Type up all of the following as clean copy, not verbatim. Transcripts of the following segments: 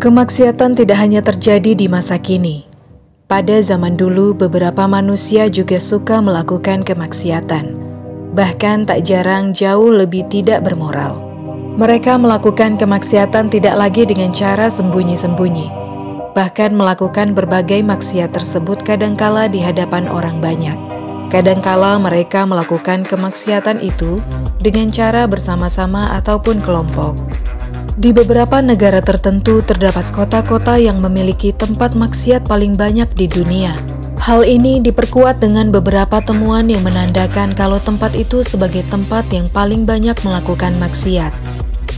Kemaksiatan tidak hanya terjadi di masa kini. Pada zaman dulu, beberapa manusia juga suka melakukan kemaksiatan. Bahkan tak jarang jauh lebih tidak bermoral. Mereka melakukan kemaksiatan tidak lagi dengan cara sembunyi-sembunyi. Bahkan melakukan berbagai maksiat tersebut kadangkala di hadapan orang banyak. Kadangkala mereka melakukan kemaksiatan itu dengan cara bersama-sama ataupun kelompok. Di beberapa negara tertentu terdapat kota-kota yang memiliki tempat maksiat paling banyak di dunia. Hal ini diperkuat dengan beberapa temuan yang menandakan kalau tempat itu sebagai tempat yang paling banyak melakukan maksiat.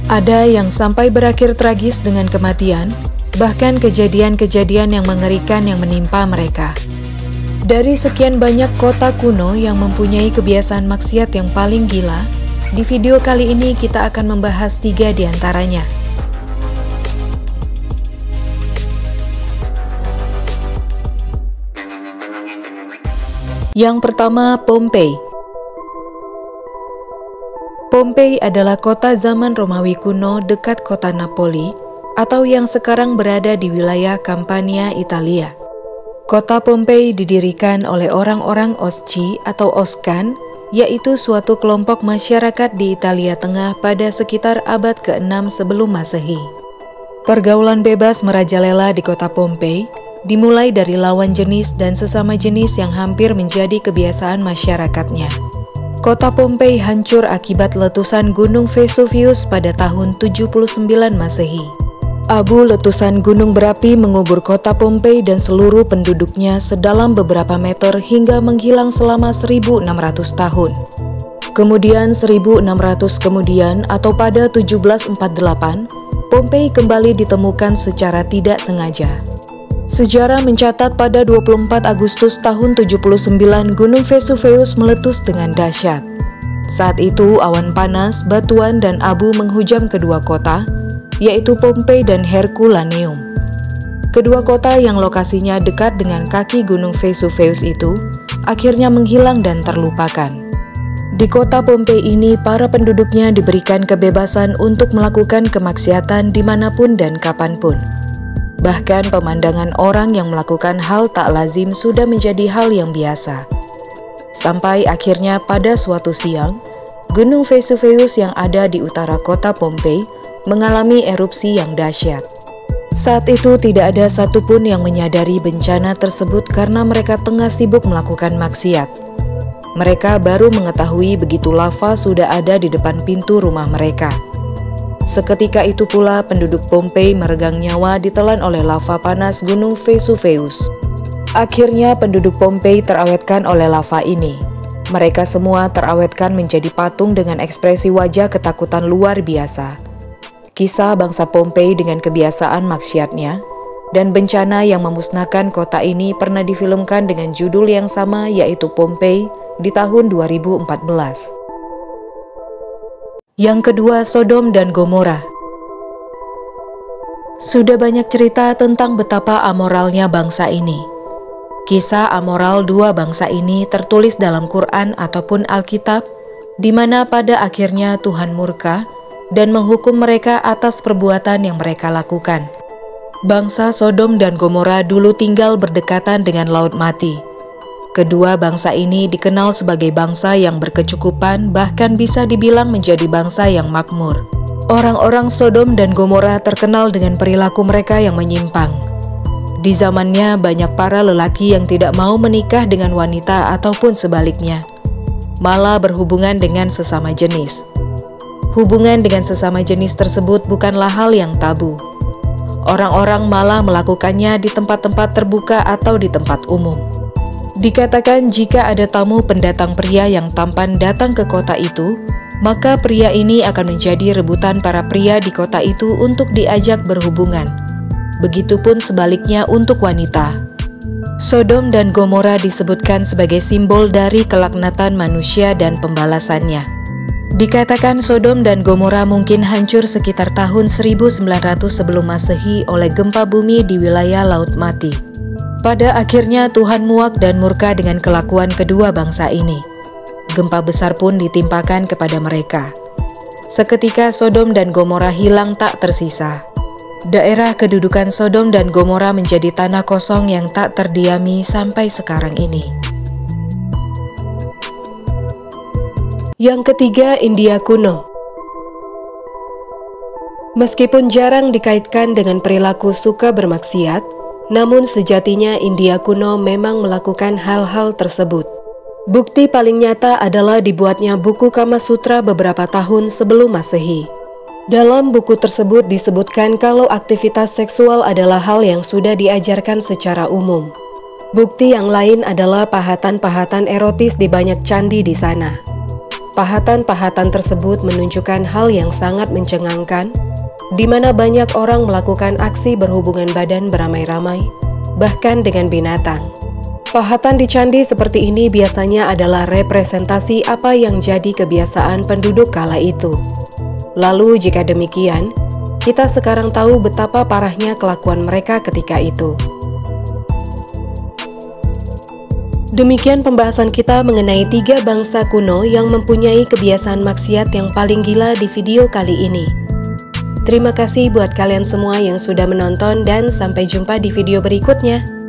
Ada yang sampai berakhir tragis dengan kematian, bahkan kejadian-kejadian yang mengerikan yang menimpa mereka. Dari sekian banyak kota kuno yang mempunyai kebiasaan maksiat yang paling gila, di video kali ini kita akan membahas 3 di antaranya. Yang pertama, Pompei. Pompei adalah kota zaman Romawi kuno dekat kota Napoli, atau yang sekarang berada di wilayah Campania, Italia. Kota Pompei didirikan oleh orang-orang Osci atau Oscan, yaitu suatu kelompok masyarakat di Italia Tengah pada sekitar abad ke-6 sebelum Masehi. Pergaulan bebas merajalela di kota Pompei, dimulai dari lawan jenis dan sesama jenis yang hampir menjadi kebiasaan masyarakatnya. Kota Pompei hancur akibat letusan Gunung Vesuvius pada tahun 79 Masehi. Abu letusan gunung berapi mengubur kota Pompei dan seluruh penduduknya sedalam beberapa meter hingga menghilang selama 1600 tahun. Kemudian 1600 kemudian atau pada 1748, Pompei kembali ditemukan secara tidak sengaja. Sejarah mencatat pada 24 Agustus tahun 79 Gunung Vesuvius meletus dengan dahsyat. Saat itu awan panas, batuan dan abu menghujam kedua kota, yaitu Pompei dan Herculaneum. Kedua kota yang lokasinya dekat dengan kaki Gunung Vesuvius itu akhirnya menghilang dan terlupakan. Di kota Pompei ini, para penduduknya diberikan kebebasan untuk melakukan kemaksiatan dimanapun dan kapanpun. Bahkan pemandangan orang yang melakukan hal tak lazim sudah menjadi hal yang biasa. Sampai akhirnya pada suatu siang, Gunung Vesuvius yang ada di utara kota Pompei mengalami erupsi yang dahsyat. Saat itu tidak ada satupun yang menyadari bencana tersebut karena mereka tengah sibuk melakukan maksiat. Mereka baru mengetahui begitu lava sudah ada di depan pintu rumah mereka. Seketika itu pula penduduk Pompei meregang nyawa ditelan oleh lava panas Gunung Vesuvius. Akhirnya penduduk Pompei terawetkan oleh lava ini. Mereka semua terawetkan menjadi patung dengan ekspresi wajah ketakutan luar biasa. Kisah bangsa Pompei dengan kebiasaan maksiatnya dan bencana yang memusnahkan kota ini pernah difilmkan dengan judul yang sama, yaitu Pompei, di tahun 2014. Yang kedua, Sodom dan Gomora. Sudah banyak cerita tentang betapa amoralnya bangsa ini. Kisah amoral dua bangsa ini tertulis dalam Quran ataupun Alkitab, di mana pada akhirnya Tuhan murka dan menghukum mereka atas perbuatan yang mereka lakukan. Bangsa Sodom dan Gomora dulu tinggal berdekatan dengan Laut Mati. Kedua bangsa ini dikenal sebagai bangsa yang berkecukupan, bahkan bisa dibilang menjadi bangsa yang makmur. Orang-orang Sodom dan Gomora terkenal dengan perilaku mereka yang menyimpang. Di zamannya banyak para lelaki yang tidak mau menikah dengan wanita ataupun sebaliknya, malah berhubungan dengan sesama jenis. Hubungan dengan sesama jenis tersebut bukanlah hal yang tabu. Orang-orang malah melakukannya di tempat-tempat terbuka atau di tempat umum. Dikatakan jika ada tamu pendatang pria yang tampan datang ke kota itu, maka pria ini akan menjadi rebutan para pria di kota itu untuk diajak berhubungan. Begitupun sebaliknya untuk wanita. Sodom dan Gomora disebutkan sebagai simbol dari kelaknatan manusia dan pembalasannya. Dikatakan Sodom dan Gomora mungkin hancur sekitar tahun 1900 sebelum Masehi oleh gempa bumi di wilayah Laut Mati. Pada akhirnya Tuhan muak dan murka dengan kelakuan kedua bangsa ini. Gempa besar pun ditimpakan kepada mereka. Seketika Sodom dan Gomora hilang tak tersisa. Daerah kedudukan Sodom dan Gomora menjadi tanah kosong yang tak terdiami sampai sekarang ini. Yang ketiga, India kuno. Meskipun jarang dikaitkan dengan perilaku suka bermaksiat, namun sejatinya India kuno memang melakukan hal-hal tersebut. Bukti paling nyata adalah dibuatnya buku Kama Sutra beberapa tahun sebelum Masehi. Dalam buku tersebut disebutkan kalau aktivitas seksual adalah hal yang sudah diajarkan secara umum. Bukti yang lain adalah pahatan-pahatan erotis di banyak candi di sana. Pahatan-pahatan tersebut menunjukkan hal yang sangat mencengangkan, di mana banyak orang melakukan aksi berhubungan badan beramai-ramai, bahkan dengan binatang. Pahatan di candi seperti ini biasanya adalah representasi apa yang jadi kebiasaan penduduk kala itu. Lalu jika demikian, kita sekarang tahu betapa parahnya kelakuan mereka ketika itu. Demikian pembahasan kita mengenai 3 bangsa kuno yang mempunyai kebiasaan maksiat yang paling gila di video kali ini. Terima kasih buat kalian semua yang sudah menonton dan sampai jumpa di video berikutnya.